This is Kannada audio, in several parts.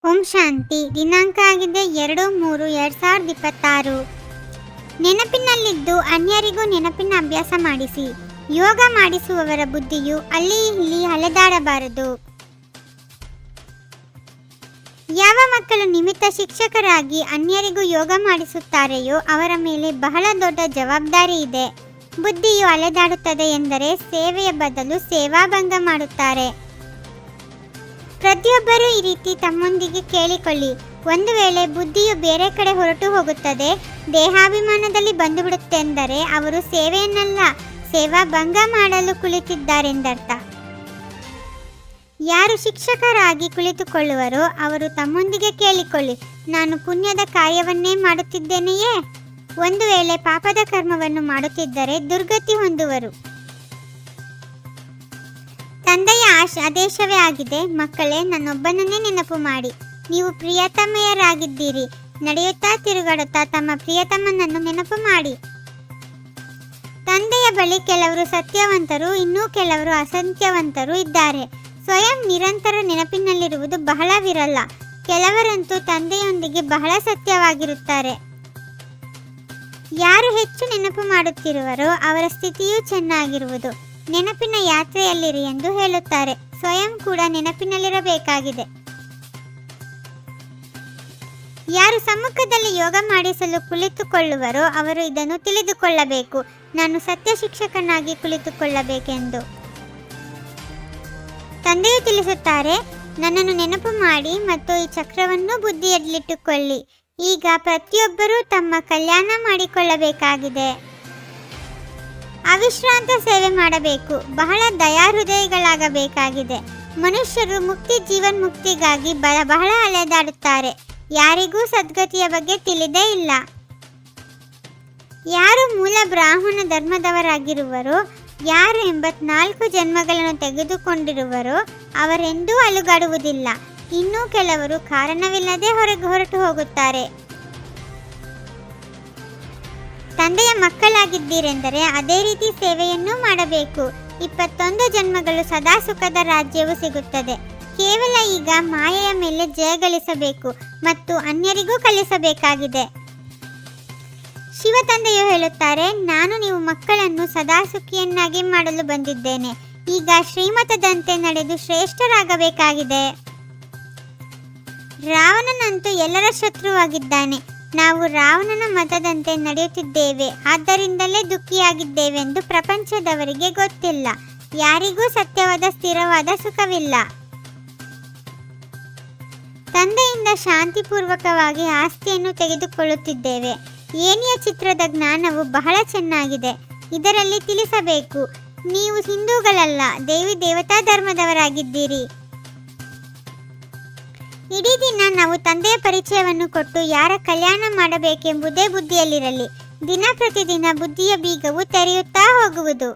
ಓಂ ಶಾಂತಿ. ದಿನಾಂಕ ಆಗಿದೆ 2-3-2026. ನೆನಪಿನಲ್ಲಿದ್ದು ಅನ್ಯರಿಗೂ ನೆನಪಿನ ಅಭ್ಯಾಸ ಮಾಡಿಸಿ. ಯೋಗ ಮಾಡಿಸುವವರ ಬುದ್ಧಿಯು ಅಲ್ಲಿ ಇಲ್ಲಿ ಅಲೆದಾಡಬಾರದು. ಯಾವ ಮಕ್ಕಳು ನಿಮಿತ್ತ ಶಿಕ್ಷಕರಾಗಿ ಅನ್ಯರಿಗೂ ಯೋಗ ಮಾಡಿಸುತ್ತಾರೆಯೋ ಅವರ ಮೇಲೆ ಬಹಳ ದೊಡ್ಡ ಜವಾಬ್ದಾರಿ ಇದೆ. ಬುದ್ಧಿಯು ಅಲೆದಾಡುತ್ತದೆ ಎಂದರೆ ಸೇವೆಯ ಬದಲು ಸೇವಾಭಂಗ ಮಾಡುತ್ತಾರೆ. ಪ್ರತಿಯೊಬ್ಬರೂ ಈ ರೀತಿ ತಮ್ಮೊಂದಿಗೆ ಕೇಳಿಕೊಳ್ಳಿ. ಒಂದು ವೇಳೆ ಬುದ್ಧಿಯು ಬೇರೆ ಕಡೆ ಹೊರಟು ಹೋಗುತ್ತದೆ, ದೇಹಾಭಿಮಾನದಲ್ಲಿ ಬಂದುಬಿಡುತ್ತೆಂದರೆ ಅವರು ಸೇವೆಯನ್ನಲ್ಲ ಸೇವಾಭಂಗ ಮಾಡಲು ಕುಳಿತಿದ್ದಾರೆಂದರ್ಥ. ಯಾರು ಶಿಕ್ಷಕರಾಗಿ ಕುಳಿತುಕೊಳ್ಳುವರೋ ಅವರು ತಮ್ಮೊಂದಿಗೆ ಕೇಳಿಕೊಳ್ಳಿ, ನಾನು ಪುಣ್ಯದ ಕಾರ್ಯವನ್ನೇ ಮಾಡುತ್ತಿದ್ದೇನೆಯೇ? ಒಂದು ವೇಳೆ ಪಾಪದ ಕರ್ಮವನ್ನು ಮಾಡುತ್ತಿದ್ದರೆ ದುರ್ಗತಿ ಹೊಂದುವರು. ತಂದೆಯ ಆದೇಶವೇ ಆಗಿದೆ, ಮಕ್ಕಳೇ ನನ್ನೊಬ್ಬನನ್ನೇ ನೆನಪು ಮಾಡಿ. ನೀವು ಪ್ರಿಯತಮೆಯರಾಗಿದ್ದೀರಿ. ನಡೆಯುತ್ತಾ ತಿರುಗಾಡುತ್ತಾ ತಮ್ಮ ಪ್ರಿಯತಮನನ್ನು ನೆನಪು ಮಾಡಿ. ತಂದೆಯ ಬಳಿ ಕೆಲವರು ಸತ್ಯವಂತರು, ಇನ್ನೂ ಕೆಲವರು ಅಸತ್ಯವಂತರು ಇದ್ದಾರೆ. ಸ್ವಯಂ ನಿರಂತರ ನೆನಪಿನಲ್ಲಿರುವುದು ಬಹಳ ವಿರಳ. ಕೆಲವರಂತೂ ತಂದೆಯೊಂದಿಗೆ ಬಹಳ ಸತ್ಯವಾಗಿರುತ್ತಾರೆ. ಯಾರು ಹೆಚ್ಚು ನೆನಪು ಮಾಡುತ್ತಿರುವರೋ ಅವರ ಸ್ಥಿತಿಯೂ ಚೆನ್ನಾಗಿರುವುದು. ನೆನಪಿನ ಯಾತ್ರೆಯಲ್ಲಿರಿ ಎಂದು ಹೇಳುತ್ತಾರೆ. ಸ್ವಯಂ ಕೂಡ ನೆನಪಿನಲ್ಲಿರಬೇಕಾಗಿದೆ. ಯಾರು ಸಮ್ಮುಖದಲ್ಲಿ ಯೋಗ ಮಾಡಿಸಲು ಕುಳಿತುಕೊಳ್ಳುವರೋ ಅವರು ಇದನ್ನು ತಿಳಿದುಕೊಳ್ಳಬೇಕು, ನಾನು ಸತ್ಯ ಶಿಕ್ಷಕನಾಗಿ ಕುಳಿತುಕೊಳ್ಳಬೇಕೆಂದು. ತಂದೆಯು ತಿಳಿಸುತ್ತಾರೆ, ನನ್ನನ್ನು ನೆನಪು ಮಾಡಿ ಮತ್ತು ಈ ಚಕ್ರವನ್ನು ಬುದ್ಧಿಯಲ್ಲಿಟ್ಟುಕೊಳ್ಳಿ. ಈಗ ಪ್ರತಿಯೊಬ್ಬರೂ ತಮ್ಮ ಕಲ್ಯಾಣ ಮಾಡಿಕೊಳ್ಳಬೇಕಾಗಿದೆ. ಅವಿಶ್ರಾಂತ ಸೇವೆ ಮಾಡಬೇಕು. ಬಹಳ ದಯಾಹೃದಯಗಳಾಗಬೇಕಾಗಿದೆ. ಮನುಷ್ಯರು ಮುಕ್ತಿ ಜೀವನ್ಮುಕ್ತಿಗಾಗಿ ಬಹಳ ಅಲೆದಾಡುತ್ತಾರೆ. ಯಾರಿಗೂ ಸದ್ಗತಿಯ ಬಗ್ಗೆ ತಿಳಿದೇ ಇಲ್ಲ. ಯಾರು ಮೂಲ ಬ್ರಾಹ್ಮಣ ಧರ್ಮದವರಾಗಿರುವರೋ, ಯಾರು 84 ಜನ್ಮಗಳನ್ನು ತೆಗೆದುಕೊಂಡಿರುವರೋ ಅವರೆಂದೂ ಅಲುಗಾಡುವುದಿಲ್ಲ. ಇನ್ನೂ ಕೆಲವರು ಕಾರಣವಿಲ್ಲದೆ ಹೊರಟು ಹೋಗುತ್ತಾರೆ. ತಂದೆಯ ಮಕ್ಕಳಾಗಿದ್ದೀರೆಂದರೆ ಅದೇ ರೀತಿ ಸೇವೆಯನ್ನೂ ಮಾಡಬೇಕು. 21 ಜನ್ಮಗಳು ಸದಾ ಸುಖದ ರಾಜ್ಯವು ಸಿಗುತ್ತದೆ. ಕೇವಲ ಈಗ ಮಾಯೆಯ ಮೇಲೆ ಜಯಗಳಿಸಬೇಕು ಮತ್ತು ಅನ್ಯರಿಗೂ ಕಲಿಸಬೇಕಾಗಿದೆ. ಶಿವ ತಂದೆಯು ಹೇಳುತ್ತಾರೆ, ನಾನು ನೀವು ಮಕ್ಕಳನ್ನು ಸದಾ ಸುಖಿಯನ್ನಾಗಿ ಮಾಡಲು ಬಂದಿದ್ದೇನೆ. ಈಗ ಶ್ರೀಮತದಂತೆ ನಡೆದು ಶ್ರೇಷ್ಠರಾಗಬೇಕಾಗಿದೆ. ರಾವಣನಂತೂ ಎಲ್ಲರ ಶತ್ರುವಾಗಿದ್ದಾನೆ. ನಾವು ರಾವಣನ ಮತದಂತೆ ನಡೆಯುತ್ತಿದ್ದೇವೆ, ಆದ್ದರಿಂದಲೇ ದುಃಖಿಯಾಗಿದ್ದೇವೆಂದು ಪ್ರಪಂಚದವರಿಗೆ ಗೊತ್ತಿಲ್ಲ. ಯಾರಿಗೂ ಸತ್ಯವಾದ ಸ್ಥಿರವಾದ ಸುಖವಿಲ್ಲ. ತಂದೆಯಿಂದ ಶಾಂತಿಪೂರ್ವಕವಾಗಿ ಆಸ್ತಿಯನ್ನು ತೆಗೆದುಕೊಳ್ಳುತ್ತಿದ್ದೇವೆ. ಏಣಿಯ ಚಿತ್ರದ ಜ್ಞಾನವು ಬಹಳ ಚೆನ್ನಾಗಿದೆ. ಇದರಲ್ಲಿ ತಿಳಿಸಬೇಕು, ನೀವು ಹಿಂದೂಗಳಲ್ಲ, ದೇವಿ ದೇವತಾ ಧರ್ಮದವರಾಗಿದ್ದೀರಿ. ಇಡೀ ದಿನ ನಾವು ತಂದೆಯ ಪರಿಚಯವನ್ನು ಕೊಟ್ಟು ಯಾರ ಕಲ್ಯಾಣ ಮಾಡಬೇಕೆಂಬುದೇ ಬುದ್ಧಿಯಲ್ಲಿರಲಿ. ದಿನ ಪ್ರತಿದಿನ ಬುದ್ಧಿಯ ಬೀಗವು ತೆರೆಯುತ್ತಾ ಹೋಗುವುದು.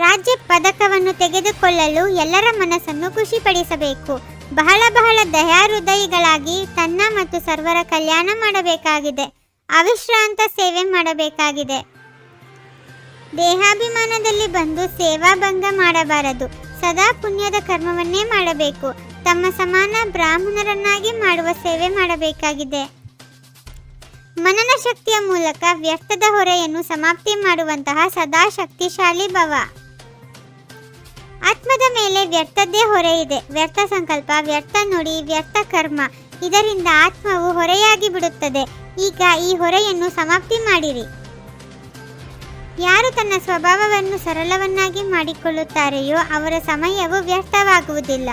ರಾಜ್ಯ ಪದಕವನ್ನು ತೆಗೆದುಕೊಳ್ಳಲು ಎಲ್ಲರ ಮನಸ್ಸನ್ನು ಖುಷಿಪಡಿಸಬೇಕು. ಬಹಳ ದಯಾಹೃದಯಿಗಳಾಗಿ ತನ್ನ ಮತ್ತು ಸರ್ವರ ಕಲ್ಯಾಣ ಮಾಡಬೇಕಾಗಿದೆ. ಅವಿಶ್ರಾಂತ ಸೇವೆ ಮಾಡಬೇಕಾಗಿದೆ. ದೇಹಾಭಿಮಾನದಲ್ಲಿ ಬಂದು ಸೇವಾಭಂಗ ಮಾಡಬಾರದು. ಸದಾ ಪುಣ್ಯದ ಕರ್ಮವನ್ನೇ ಮಾಡಬೇಕು. ತಮ್ಮ ಸಮಾನ ಬ್ರಾಹ್ಮಣರನ್ನಾಗಿ ಮಾಡುವ ಸೇವೆ ಮಾಡಬೇಕಾಗಿದೆ. ಮನನ ಶಕ್ತಿಯ ಮೂಲಕ ವ್ಯರ್ಥದ ಹೊರೆಯನ್ನು ಸಮಾಪ್ತಿ ಮಾಡುವಂತಹ ಸದಾ ಶಕ್ತಿಶಾಲಿ ಭವ. ಆತ್ಮದ ಮೇಲೆ ವ್ಯರ್ಥದ್ದೇ ಹೊರೆ ಇದೆ. ವ್ಯರ್ಥ ಸಂಕಲ್ಪ, ವ್ಯರ್ಥ ನುಡಿ, ವ್ಯರ್ಥ ಕರ್ಮ, ಇದರಿಂದ ಆತ್ಮವು ಹೊರೆಯಾಗಿ ಬಿಡುತ್ತದೆ. ಈಗ ಈ ಹೊರೆಯನ್ನು ಸಮಾಪ್ತಿ ಮಾಡಿರಿ. ಯಾರು ತನ್ನ ಸ್ವಭಾವವನ್ನು ಸರಳವನ್ನಾಗಿ ಮಾಡಿಕೊಳ್ಳುತ್ತಾರೆಯೋ ಅವರ ಸಮಯವು ವ್ಯರ್ಥವಾಗುವುದಿಲ್ಲ.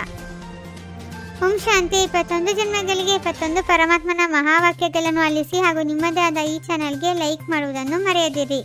ಓಂ ಶಾಂತಿ. 21 ಜನ್ಮಗಳಿಗೆ 21 ಪರಮಾತ್ಮನ ಮಹಾವಾಕ್ಯಗಳನ್ನು ಆಲಿಸಿ ಹಾಗೂ ನಿಮ್ಮದೇ ಆದ ಈ ಚಾನೆಲ್ಗೆ ಲೈಕ್ ಮಾಡುವುದನ್ನು ಮರೆಯದಿರಿ.